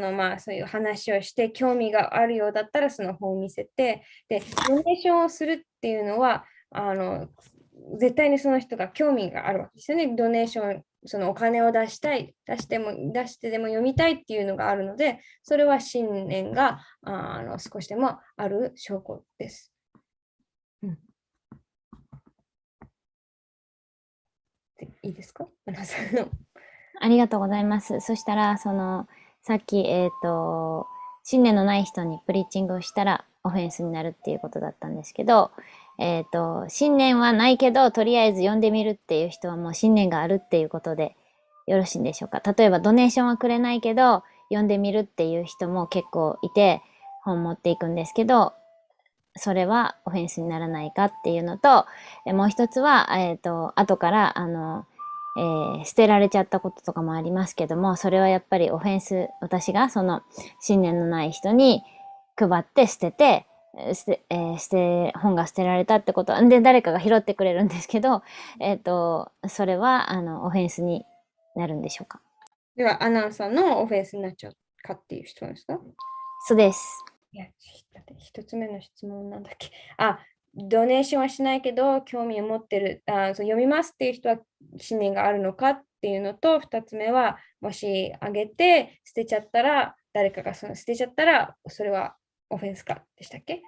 いう話をして、興味があるようだったら、その本を見せて、で、ドネーションをするっていうのは、絶対にその人が興味があるわけですよね。ドネーション、そのお金を出してでも読みたいっていうのがあるので、それは信念が少しでもある証拠です。いいですか？ありがとうございます。そしたら、さっき、信念のない人にプリーチングをしたらオフェンスになるっていうことだったんですけど、信念はないけど、とりあえず読んでみるっていう人はもう信念があるっていうことでよろしいんでしょうか？例えば、ドネーションはくれないけど、読んでみるっていう人も結構いて、本持っていくんですけど、それはオフェンスにならないかっていうのと、もう一つは、後から、捨てられちゃったこととかもありますけども、それはやっぱりオフェンス、私がその信念のない人に配って捨てて、本が捨てられたってことは、で、誰かが拾ってくれるんですけど、それは、オフェンスになるんでしょうか。では、アナウンサーのオフェンスになっちゃうかっていう質問ですか？そうです。いや、一つ目の質問なんだっけ。ドネーションはしないけど、興味を持ってる、読みますっていう人は信念があるのかっていうのと、二つ目は、もしあげて捨てちゃったら、誰かが捨てちゃったら、それはオフェンスかでしたっけ？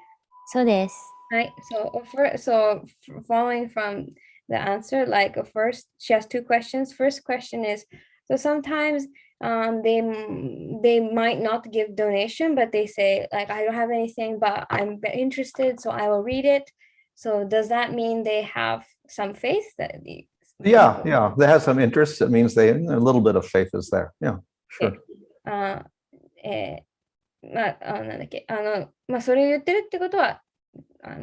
そうです。はい。So following from the answer, like she has two questions. First question is, so sometimes they might not give donation, but they say like I don't have anything, but I'm interested, so I will read it. So does that mean they have some faith that Yeah, they have some interest. It means a little bit of faith is there. Yeah, sure. なんだっけ、それを言ってるってことは、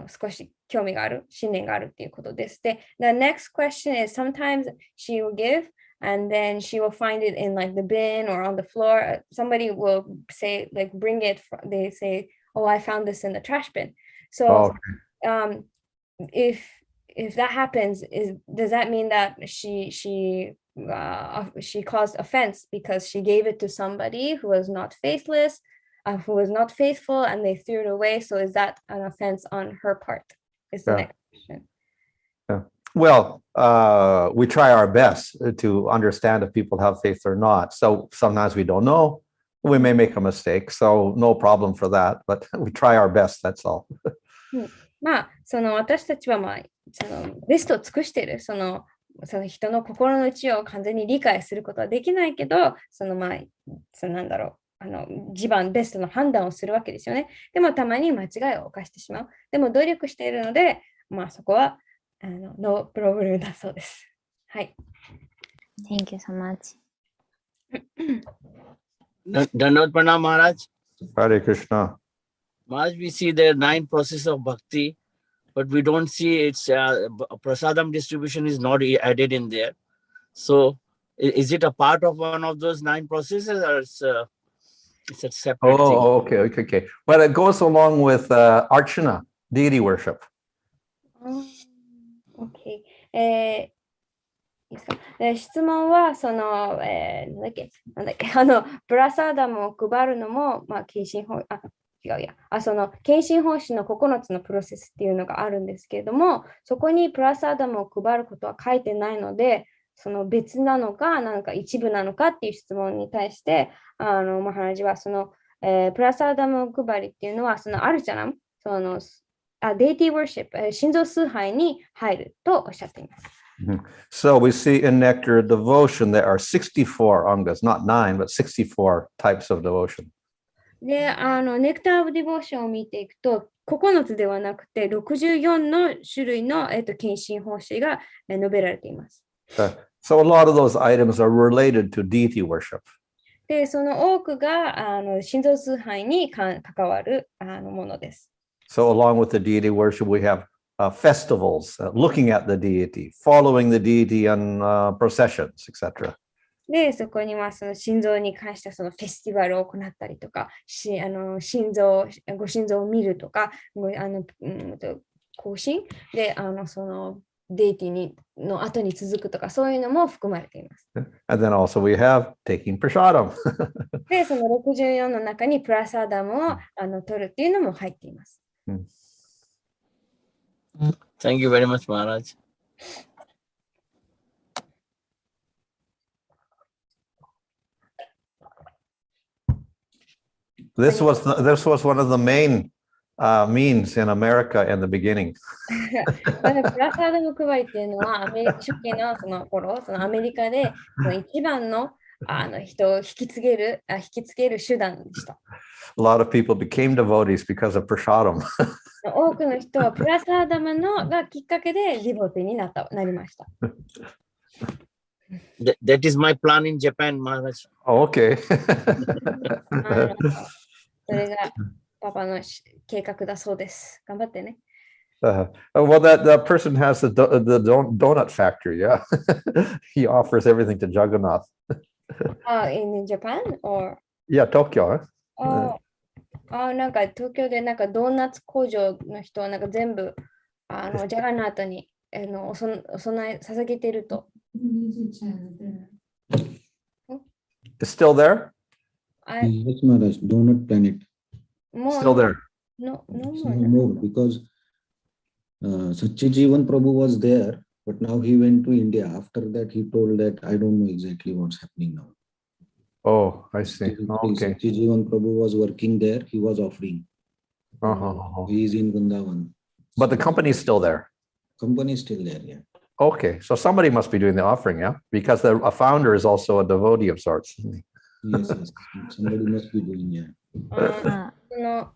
少し興味がある、信念があるっていうことです。で、the next question is sometimes she will give and then she will find it in like the bin or on the floor. Somebody will say, like, bring it. They say, oh, I found this in the trash bin. So, if that happens, does that mean that she caused offense because she gave it to somebody who was not faithless, who was not faithful, and they threw it away? So is that an offense on her part? Is the next question. Yeah. Well, we try our best to understand if people have faith or not. So sometimes we don't know. We may make a mistake. So no problem for that. But we try our best. That's all. 私たちは、ベストを尽くしている。その人の心の内を完全に理解することはできないけど、なんだろう。一番ベストの判断をするわけですよね。でもたまに間違いを犯してしまう。でも努力しているので、そこはノープロブレムだそうです。はい。Thank you so much. Dandavad Pranam Maharaj. Hare Krishna. Maharaj, we see there 9 processes of bhakti, but we don't see its prasadam distribution is not added in there. So is it a part of one of those 9 processes or it's a separate thing? Okay. Well, it goes along with archana, deity worship. Okay. いいですか？質問は、なんだっけ、プラサーダムを配るのも、献身奉仕の9つのプロセスっていうのがあるんですけれども、そこにプラサーダムを配ることは書いてないので、その別なのか、なんか一部なのかっていう質問に対して、マハラジはプラサーダム配りっていうのは、アルチャナム、デイティーワーシップ、心臓崇拝に入るとおっしゃっています。So we see in Nectar devotion there are 64 angas, not 9, but 64 types of devotion. で、ネクター・オブ・ディボーションを見ていくと、9つではなくて64の種類の、献身奉仕が述べられています。So a lot of those items are related to deity worship. で、その多くが心臓崇拝に関わるものです。So along with the deity worship, we have festivals, looking at the deity, following the deity on processions, etc. で、そこにはその心臓に関してはそのフェスティバルを行ったりとか、ご心臓を見るとか、行進でそのデイティの後に続くとか、そういうのも含まれています。And then also we have taking prasadam. で、その64の中にプラサダムを取るっていうのも入っています。Thank you very much, Maharaj. This was one of the main means in America in the beginning. プラサダム配りっていうのは初期のその頃、アメリカで一番の人を引きつける手段でした。A lot of people became devotees because of prasadam. 多くの人はプラサダムがきっかけでディボティになりました。That is my plan in Japan, Maharaj. Okay. それがパパの計画だそうです。頑張ってね。Well, that person has the donut factory, yeah. He offers everything to Jagannath. In Japan? Or Yeah, Tokyo. なんか東京でなんかドーナツ工場の人はなんか全部ジャガナートにお供え捧げてると。It's still there? Yes, Maharaj, Donut Planet. Still there. No It's more. no more because Satchijivan Prabhu was there, but now he went to India. After that, he told that I don't know exactly what's happening now. Oh, I see. Okay. Satchijivan Prabhu was working there. He was offering. Uh-huh. He is in Vrindavan. But the company is still there. Company is still there, yeah. Okay, so somebody must be doing the offering, yeah? Because a founder is also a devotee of sorts. Yes, yes. Somebody must be doing, yeah. その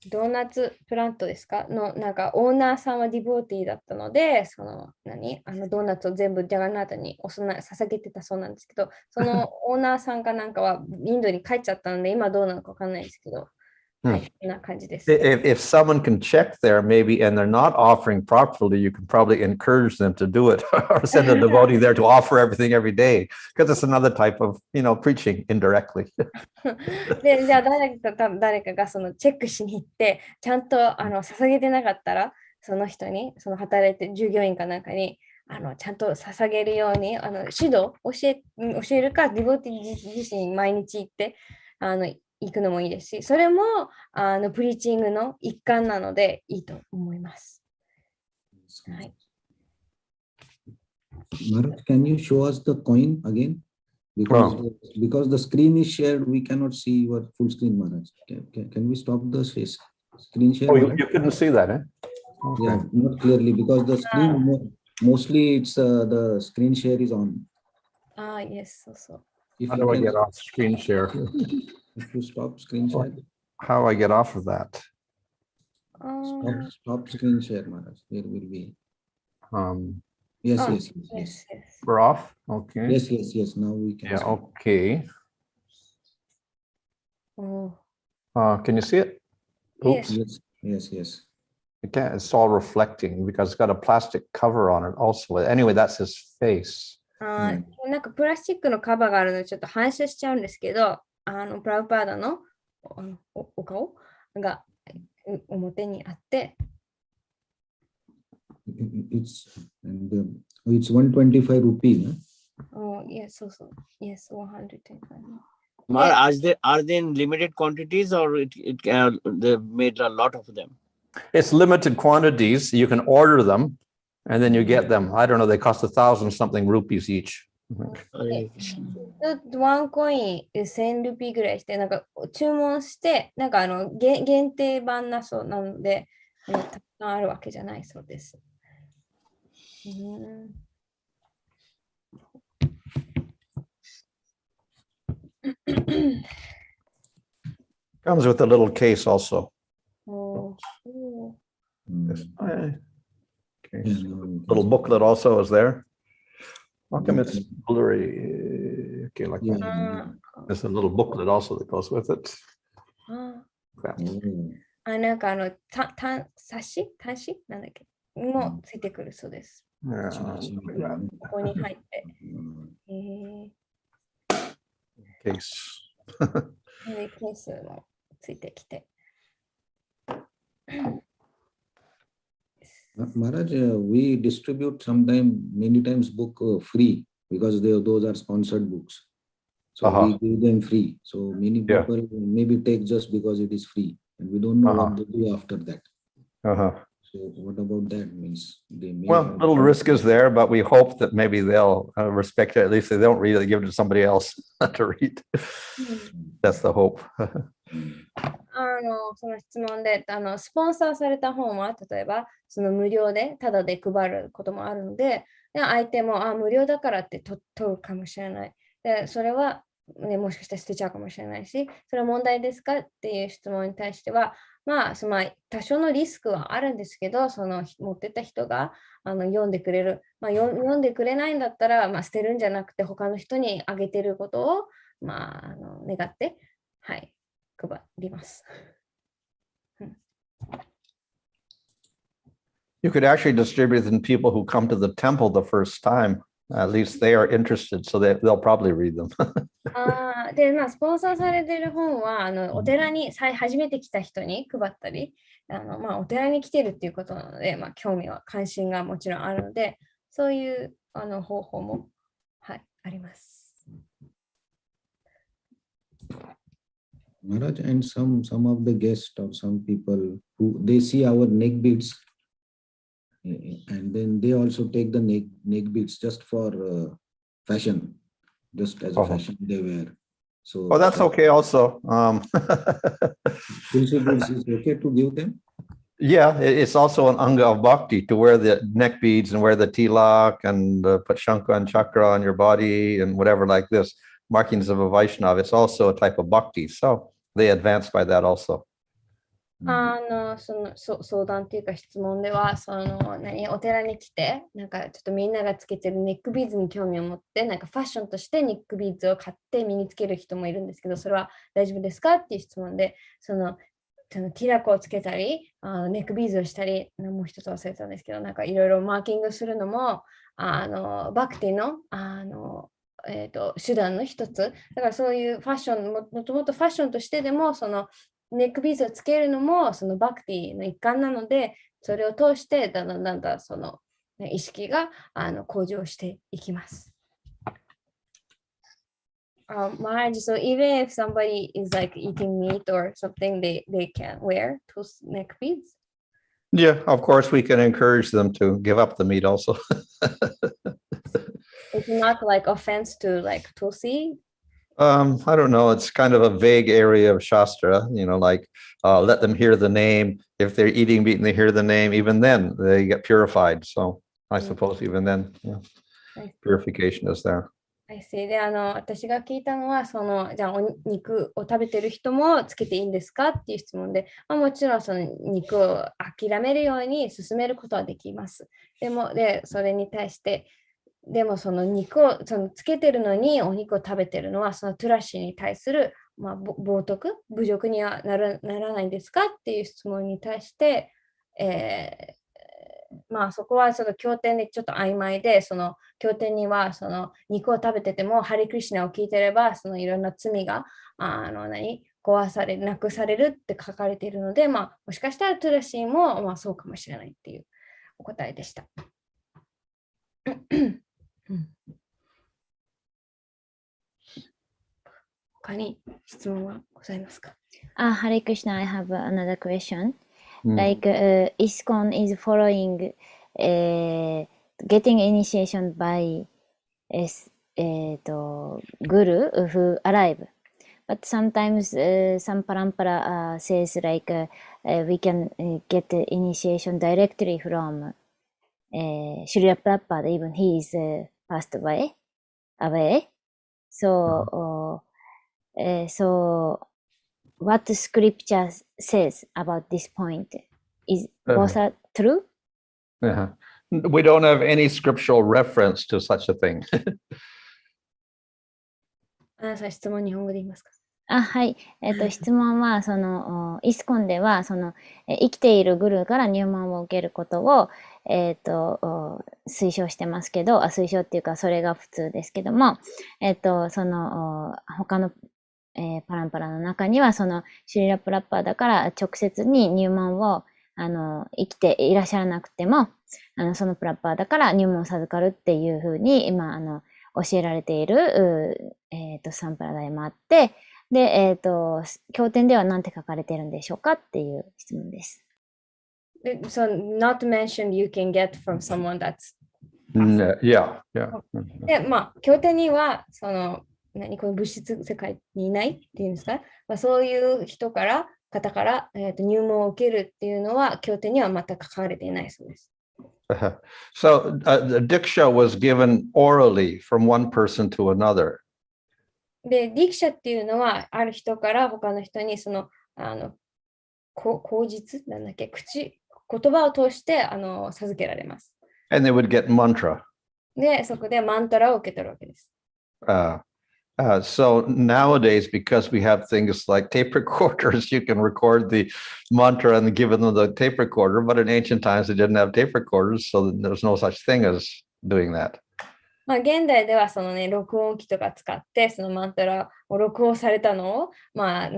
ドーナツプラントですかのなんかオーナーさんはディボーティーだったので、そのドーナツを全部ジャガナートに捧げてたそうなんですけど、そのオーナーさんかなんかはインドに帰っちゃったので、今どうなのかわかんないですけど、はい、こんな感じです。If someone can check there, maybe, and they're not offering properly, you can probably encourage them to do it or send a devotee there to offer everything every day, because it's another type of, preaching indirectly. で、じゃあ誰かがそのチェックしに行って、ちゃんと捧げてなかったら、その人に、その働いてる従業員かなんかに、ちゃんと捧げるように、指導教えるか、ディボティ自身毎日行って、行くのもいいですし、それもプリーチングの一環なのでいいと思います。はい。Maharaj, can you show us the coin again? Because the screen is shared, we cannot see your full screen, Maharaj. Can we stop the screen share? Oh, you couldn't see that, eh? Okay. Yeah, not clearly because the screen mostly it's the screen share is on. Yes, so. How do I get off screen share? If you stop screen share. How do I get off of that? Stop screen share, Maharaj. There will be. Yes. We're off? Okay. Yes. Now we can. Yeah, okay. Oh. Can you see it? Oops. Yes. It can't, it's all reflecting because it's got a plastic cover on it also. Anyway, that's his face. なんかプラスチックのカバーがあるのでちょっと反射しちゃうんですけど、プラウパーダのお顔が表にあって、It's 125 rupees. Oh, yes, so. Yes, 125. Are they in limited quantities or they made a lot of them? It's limited quantities. You can order them and then you get them. I don't know, they cost 1,000 something rupees each. ワンコイン1000ルピーぐらいして、なんか注文して、なんか限定版なそうなので、たくさんあるわけじゃないそうです。Comes with a little case also. Okay. Little booklet also is there. How come it's blurry? Okay, like that. There's a little booklet also that goes with it. なんか冊子なんだっけもついてくるそうです。ここに入って。ケースもついてきて。Maharaj, we distribute many times book free because those are sponsored books. So we give them free. So many people maybe take just because it is free, and we don't know what they do after that. So what about that? Means they may little risk is there, but we hope that maybe they'll respect it. At least they don't read it, they give it to somebody else to read. That's the hope. その質問でスポンサーされた本は例えばその無料でタダで配ることもあるので、相手も無料だからって取るかもしれない。でそれは、もしかしたら捨てちゃうかもしれないし、それは問題ですかっていう質問に対しては、多少のリスクはあるんですけど、その持ってた人が読んでくれる、読んでくれないんだったら、捨てるんじゃなくて他の人にあげてることを、願って、はい、配ります。You could actually distribute them to people who come to the temple the first time. At least they are interested, so they'll probably read them. で、まあ、スポンサーされてる本は、お寺に初めて来た人に配ったり、まあ、お寺に来てるっていうことなので、まあ、関心がもちろんあるので、そういう方法も、はい、あります。Maharaj, and some of the guests or some people who they see our neck beads, and then they also take the neck beads just for fashion, just as a fashion they wear. So, Oh, that's okay also. Tulsi beads is okay to give them? Yeah, it's also an anga of bhakti to wear the neck beads and wear the tilak and put shankha and chakra on your body and whatever like this, markings of a Vaishnava. It's also a type of bhakti. So they advance by that also. 相談っていうか質問では、お寺に来て、なんかちょっとみんながつけてるネックビーズに興味を持って、なんかファッションとしてネックビーズを買って身につける人もいるんですけど、それは大丈夫ですかっていう質問で、ティラコをつけたり、ネックビーズをしたり、もう一つ忘れたんですけど、なんかいろいろマーキングするのも、バクティの、手段の一つ。だからそういうファッション、もともとファッションとしてでも、ネックビーズをつけるのも、そのバクティの一環なので、それを通して、だんだんその意識が向上していきます。Maharaj, so even if somebody is like eating meat or something, they can wear those neck beads? Yeah, of course, we can encourage them to give up the meat also. It's not like offense to like Tulsi? I don't know. It's kind of a vague area of Shastra, like let them hear the name. If they're eating meat and they hear the name, even then they get purified. So I suppose even then, purification is there. I see. で、私が聞いたのは、じゃあお肉を食べてる人もつけていいんですかっていう質問で、もちろんその肉を諦めるように進めることはできます。それに対して、でもその肉をつけてるのにお肉を食べてるのはそのトゥラシに対する、冒涜、侮辱にはならないんですかっていう質問に対して、そこはその経典でちょっと曖昧で、その経典にはその肉を食べててもハリクリシナを聞いてればそのいろんな罪が壊される、なくされるって書かれているので、もしかしたらトゥラシーもそうかもしれないっていうお答えでした。他に質問はございますか？Hare Krishna, I have another question. Like ISKCON is following getting initiation by guru who arrive. But sometimes some parampara says like we can get initiation directly from Srila Prabhupada, even he is passed away. So what the scripture says about this point is both are true? We don't have any scriptural reference to such a thing. 質問日本語で言いますか？はい。質問は、イスコンでは、生きているグルーから入門を受けることを、推奨してますけど、推奨っていうか、それが普通ですけども、他の、パランパラの中には、シュリラプラッパーだから直接に入門を、生きていらっしゃらなくても、そのプラッパーだから入門を授かるっていうふうに、今、教えられている、サンプラダイもあって、で、経典では何て書かれているんでしょうかっていう質問です。So, not mentioned you can get from someone that's... Yeah. で、経典には、この物質世界にいないっていうんですか、そういう方から、入門を受けるっていうのは、経典には全く書かれていないそうです。So the diksha was given orally from one person to another. で、ディクシャっていうのは、ある人から他の人に口実なんだっけ、言葉を通して授けられます。And they would get mantra. で、そこでマントラを受け取るわけです。So nowadays, because we have things like tape recorders, you can record the mantra and give them the tape recorder. But in ancient times, they didn't have tape recorders, so there's no such thing as doing that. まあ、現代ではそのね、録音機とか使って、そのマントラを録音されたのを、まあ、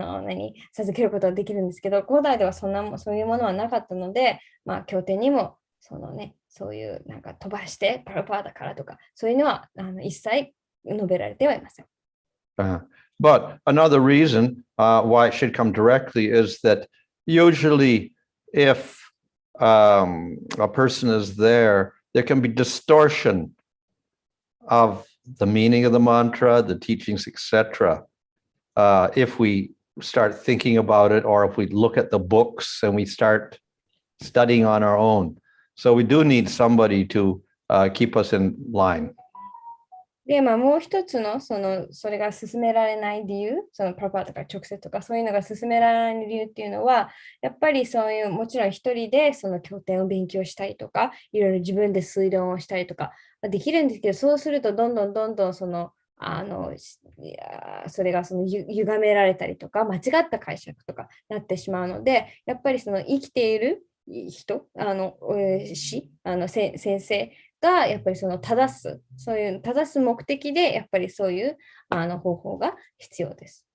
授けることができるんですけど、古代ではそういうものはなかったので、まあ、経典にも、そのね、そういうなんか飛ばして、パラパーだからとか、そういうのは一切述べられてはいません。But another reason why it should come directly is that usually if a person is there, there can be distortion of the meaning of the mantra, the teachings, etc. If we start thinking about it, or if we look at the books and we start studying on our own. So we do need somebody to keep us in line. で、まあ、もう一つの、それが進められない理由、そのパパとか直接とかそういうのが進められない理由っていうのは、やっぱりそういう、もちろん一人でその経典を勉強したりとか、いろいろ自分で推論をしたりとかできるんですけど、そうするとどんどんそれが歪められたりとか、間違った解釈とかなってしまうので、やっぱりその生きている人、先生、がやっぱりそういう正す目的でやっぱりそういう方法が必要です。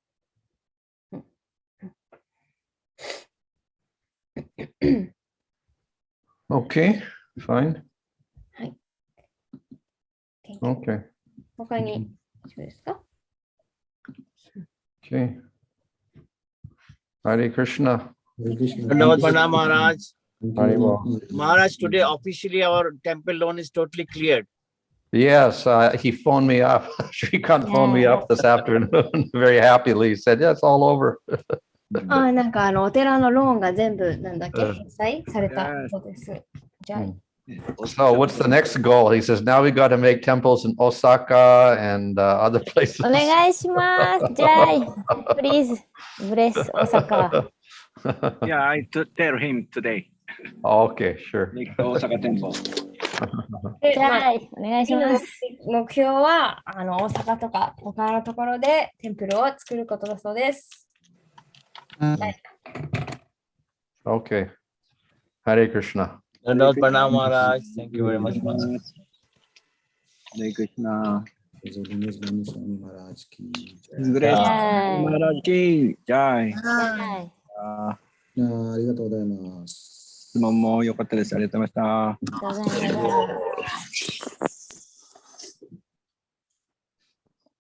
Okay, fine. はい。Okay. 他に大丈夫ですか？ Okay. Hare Krishna. Dhanyavad Pranam Maharaj. Haribol. Maharaj, today officially our temple loan is totally cleared. Yes, he phoned me up. Shrikant phoned me up this afternoon very happily. He said, yeah, it's all over. なんかお寺のローンが全部返済されたそうです。じゃあ。So what's the next goal? He says, now we got to make temples in Osaka and other places. お願いします。じゃあ、please bless Osaka. Yeah, I tell him today. Okay, sure. Make the Osaka temple. じゃあ、お願いします。目標は大阪とか他のところでテンプルを作ることだそうです。Okay. Hare Krishna. Dhanyavad Pranam Maharaj. Thank you very much, Maharaj. Hare Krishna. Swami Maharaj ki Great. Jai. Maharaj ki Jai. はい。ありがとうございます。質問も良かったです。ありがとうございました。ありがとうございます。